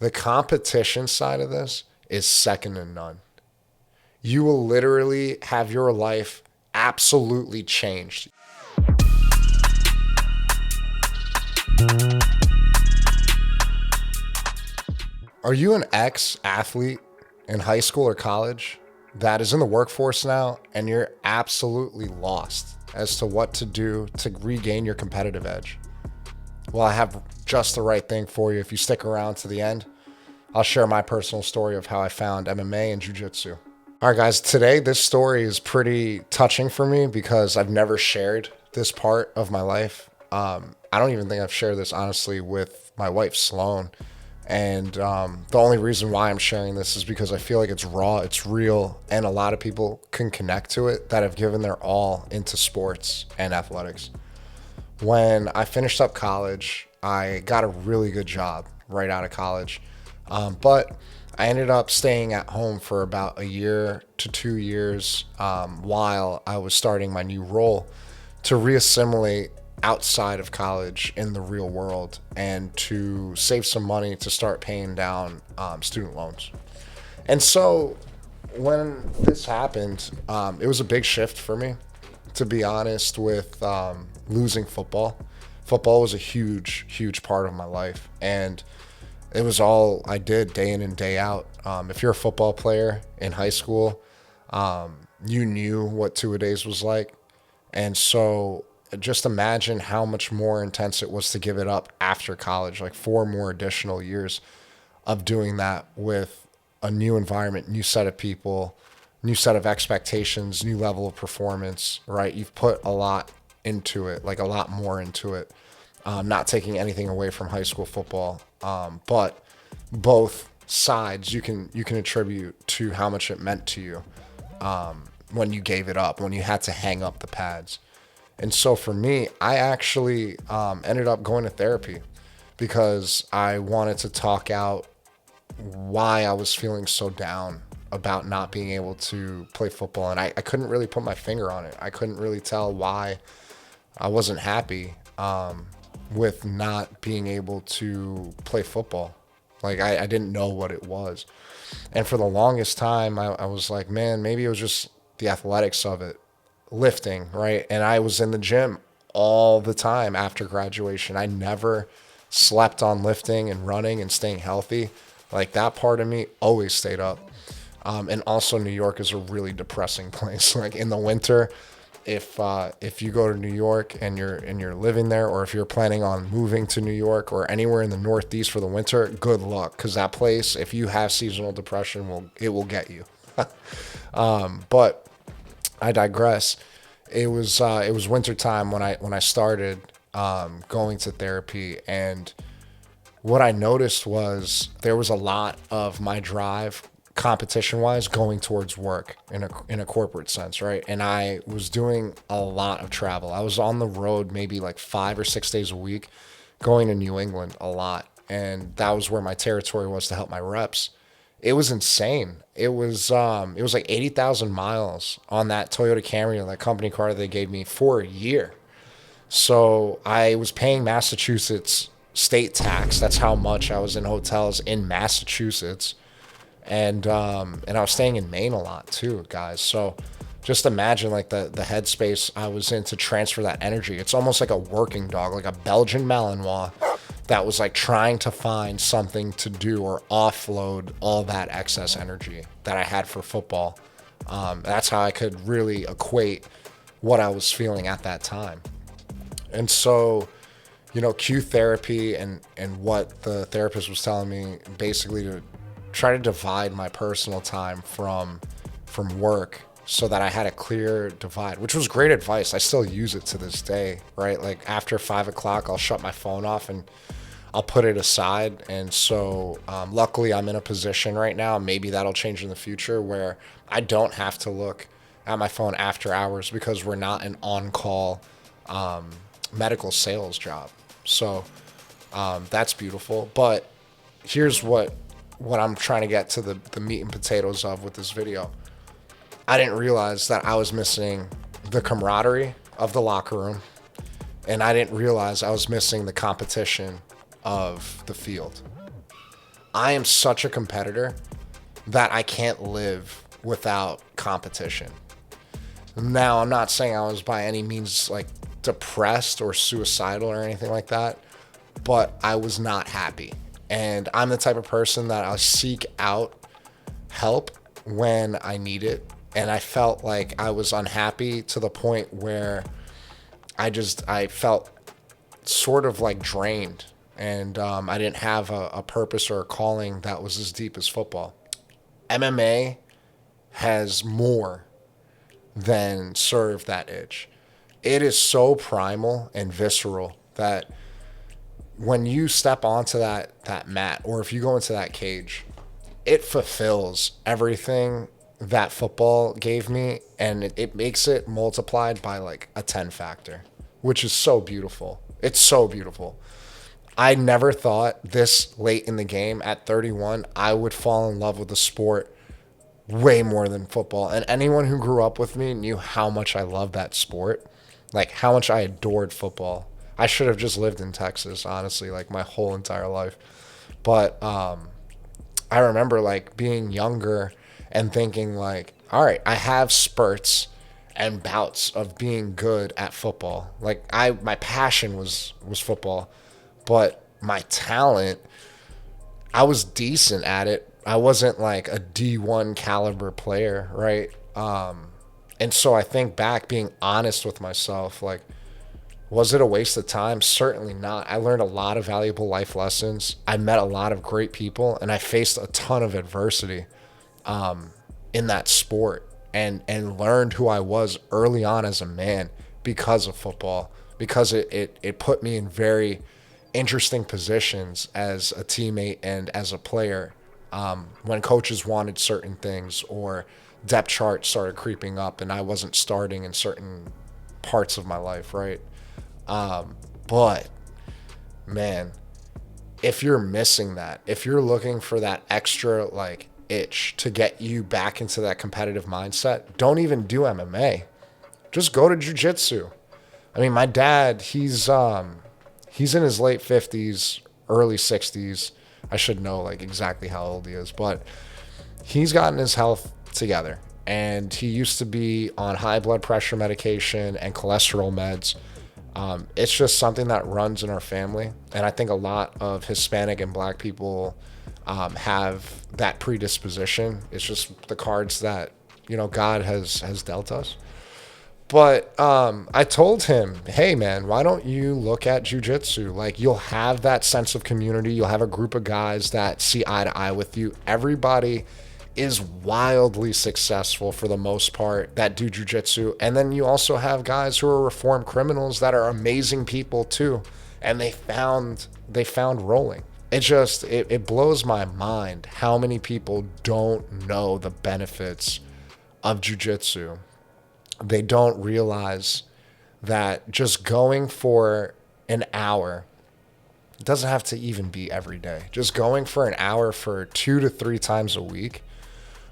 The competition side of this is second to none. You will literally have your life absolutely changed. Are you an ex-athlete in high school or college that is in the workforce now and you're absolutely lost as to what to do to regain your competitive edge? Well, I have just the right thing for you. If you stick around to the end, I'll share my personal story of how I found MMA and Jiu-Jitsu. All right, guys, today this story is pretty touching for me because I've never shared this part of my life. I don't even think I've shared this, honestly, with my wife, Sloan. And the only reason why I'm sharing this is because I feel like it's raw, it's real, and a lot of people can connect to it that have given their all into sports and athletics. When I finished up college, I got a really good job right out of college. But I ended up staying at home for about a year to 2 years while I was starting my new role to reassimilate outside of college in the real world and to save some money to start paying down student loans. And so when this happened, it was a big shift for me, to be honest, with losing football. Football was a huge, huge part of my life. And it was all I did day in and day out. If you're a football player in high school, you knew what two-a-days was like. And so just imagine how much more intense it was to give it up after college, like 4 more additional years of doing that with a new environment, new set of people, new set of expectations, new level of performance, right? You've put a lot into it, like a lot more into it. Not taking anything away from high school football, but both sides you can attribute to how much it meant to you when you gave it up, when you had to hang up the pads. And so for me, I actually ended up going to therapy because I wanted to talk out why I was feeling so down about not being able to play football. And I couldn't really put my finger on it. I couldn't really tell why I wasn't happy with not being able to play football. Like I didn't know what it was. And for the longest time, I was like, man, maybe it was just the athletics of it, lifting, right? And I was in the gym all the time after graduation. I never slept on lifting and running and staying healthy. Like that part of me always stayed up. And also New York is a really depressing place. Like in the winter, if you go to New York and you're living there, or if you're planning on moving to New York or anywhere in the Northeast for the winter, good luck, because that place, if you have seasonal depression, it will get you. But I digress. It was winter time when I started going to therapy, and what I noticed was there was a lot of my drive competition wise going towards work in a corporate sense, right? And I was doing a lot of travel. I was on the road maybe like 5 or 6 days a week, going to New England a lot, and that was where my territory was to help my reps. It was insane. It was like 80,000 miles on that Toyota Camry, that company car they gave me for a year. So I was paying Massachusetts state tax. That's how much I was in hotels in Massachusetts. And I was staying in Maine a lot too, guys. So just imagine like the headspace I was in to transfer that energy. It's almost like a working dog, like a Belgian Malinois that was like trying to find something to do or offload all that excess energy that I had for football. That's how I could really equate what I was feeling at that time. And so, cue therapy and what the therapist was telling me, basically to try to divide my personal time from work so that I had a clear divide, which was great advice. I still use it to this day, right? Like after 5 o'clock, I'll shut my phone off and I'll put it aside. And so luckily I'm in a position right now, maybe that'll change in the future, where I don't have to look at my phone after hours because we're not an on-call medical sales job. So that's beautiful. But here's what I'm trying to get to the meat and potatoes of with this video. I didn't realize that I was missing the camaraderie of the locker room, and I didn't realize I was missing the competition of the field. I am such a competitor that I can't live without competition. Now, I'm not saying I was by any means like depressed or suicidal or anything like that, but I was not happy. And I'm the type of person that I'll seek out help when I need it. And I felt like I was unhappy to the point where I felt sort of like drained. And I didn't have a purpose or a calling that was as deep as football. MMA has more than serve that itch. It is so primal and visceral that when you step onto that mat, or if you go into that cage, it fulfills everything that football gave me, and it makes it multiplied by like a 10 factor, which is so beautiful. It's so beautiful. I never thought this late in the game at 31 I would fall in love with the sport way more than football. And anyone who grew up with me knew how much I loved that sport, like how much I adored football. I should have just lived in Texas, honestly, like my whole entire life. But I remember like being younger and thinking like, all right, I have spurts and bouts of being good at football. Like my passion was football, but my talent, I was decent at it. I wasn't like a D1 caliber player, right? And so I think back, being honest with myself, like, was it a waste of time? Certainly not. I learned a lot of valuable life lessons. I met a lot of great people, and I faced a ton of adversity in that sport, and learned who I was early on as a man because of football, because it put me in very interesting positions as a teammate and as a player, when coaches wanted certain things or depth charts started creeping up and I wasn't starting in certain parts of my life, right? But man, if you're missing that, if you're looking for that extra like itch to get you back into that competitive mindset, don't even do MMA. Just go to jiu-jitsu. I mean, my dad, he's in his late 50s, early 60s. I should know like exactly how old he is, but he's gotten his health together, and he used to be on high blood pressure medication and cholesterol meds. It's just something that runs in our family, and I think a lot of Hispanic and Black people have that predisposition. It's just the cards that God has dealt us. But I told him, hey, man, why don't you look at jiu-jitsu? Like, you'll have that sense of community. You'll have a group of guys that see eye to eye with you. Everybody is wildly successful for the most part that do jiu-jitsu. And then you also have guys who are reformed criminals that are amazing people too. And they found rolling. It blows my mind how many people don't know the benefits of jiu-jitsu. They don't realize that just going for an hour, it doesn't have to even be every day. Just going for an hour for 2 to 3 times a week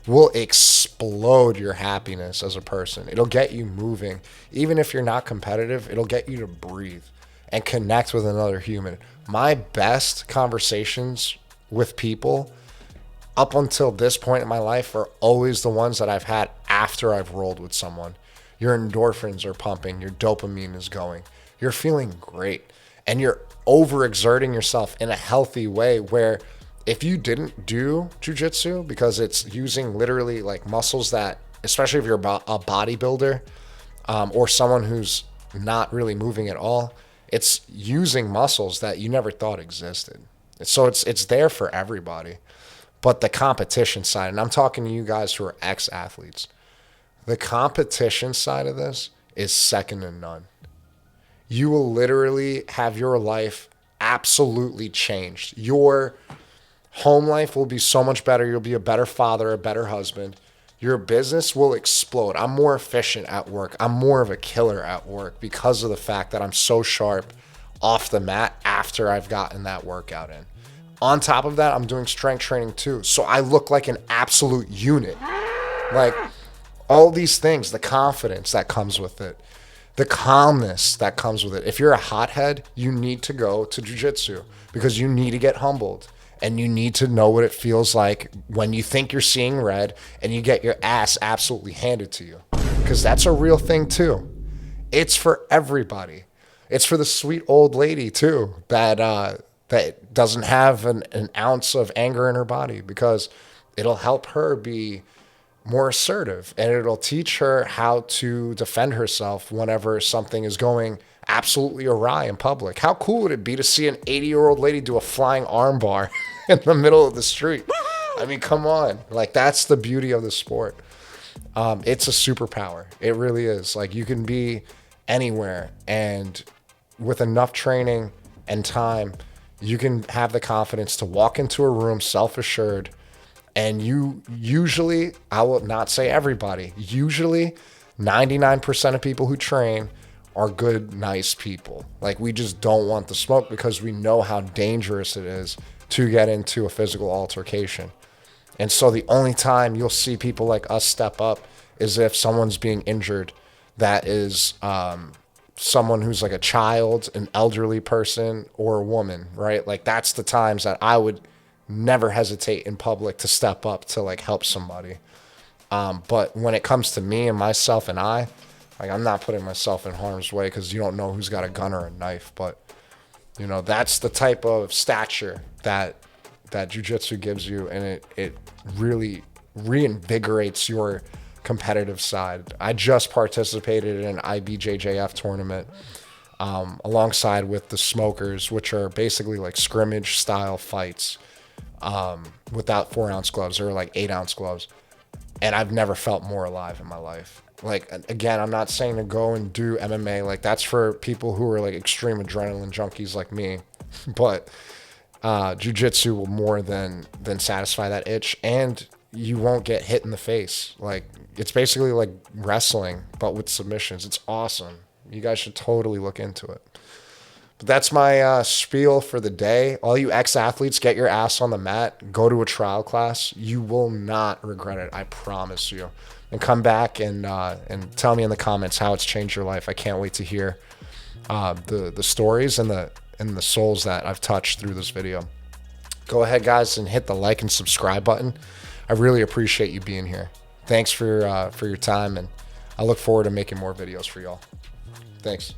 will explode your happiness as a person. It'll get you moving. Even if you're not competitive, it'll get you to breathe and connect with another human. My best conversations with people up until this point in my life are always the ones that I've had after I've rolled with someone. Your endorphins are pumping, your dopamine is going, you're feeling great, and you're overexerting yourself in a healthy way where if you didn't do jiu-jitsu, because it's using literally like muscles that, especially if you're a bodybuilder or someone who's not really moving at all, it's using muscles that you never thought existed. So it's there for everybody. But the competition side, and I'm talking to you guys who are ex-athletes, the competition side of this is second to none. You will literally have your life absolutely changed. Your home life will be so much better. You'll be a better father, a better husband. Your business will explode. I'm more efficient at work. I'm more of a killer at work because of the fact that I'm so sharp off the mat after I've gotten that workout in. On top of that, I'm doing strength training too. So I look like an absolute unit. Like, all these things, the confidence that comes with it, the calmness that comes with it. If you're a hothead, you need to go to jiu-jitsu because you need to get humbled. And you need to know what it feels like when you think you're seeing red and you get your ass absolutely handed to you. Because that's a real thing too. It's for everybody. It's for the sweet old lady too that doesn't have an ounce of anger in her body, because it'll help her be more assertive, and it'll teach her how to defend herself whenever something is going absolutely awry in public. How cool would it be to see an 80-year-old lady do a flying armbar in the middle of the street? I mean, come on. Like, that's the beauty of the sport. It's a superpower. It really is. Like, you can be anywhere, and with enough training and time, you can have the confidence to walk into a room self-assured. And you usually, I will not say everybody, usually 99% of people who train are good, nice people. Like, we just don't want the smoke because we know how dangerous it is to get into a physical altercation. And so the only time you'll see people like us step up is if someone's being injured that is someone who's like a child, an elderly person, or a woman, right? Like, that's the times that I would never hesitate in public to step up to like help somebody. But when it comes to me and myself and like, I'm not putting myself in harm's way, because you don't know who's got a gun or a knife. But, you know, that's the type of stature that jiu-jitsu gives you, and it really reinvigorates your competitive side. I just participated in an IBJJF tournament alongside with the Smokers, which are basically like scrimmage style fights without 4-ounce gloves. They're like 8-ounce gloves. And I've never felt more alive in my life. Like, again, I'm not saying to go and do MMA. Like, that's for people who are like extreme adrenaline junkies like me. But jiu-jitsu will more than satisfy that itch, and you won't get hit in the face. Like, it's basically like wrestling, but with submissions. It's awesome. You guys should totally look into it. But that's my spiel for the day. All you ex-athletes, get your ass on the mat. Go to a trial class. You will not regret it. I promise you. And come back and tell me in the comments how it's changed your life. I can't wait to hear the stories and the souls that I've touched through this video. Go ahead, guys, and hit the like and subscribe button. I really appreciate you being here. Thanks for your time, and I look forward to making more videos for y'all. Thanks.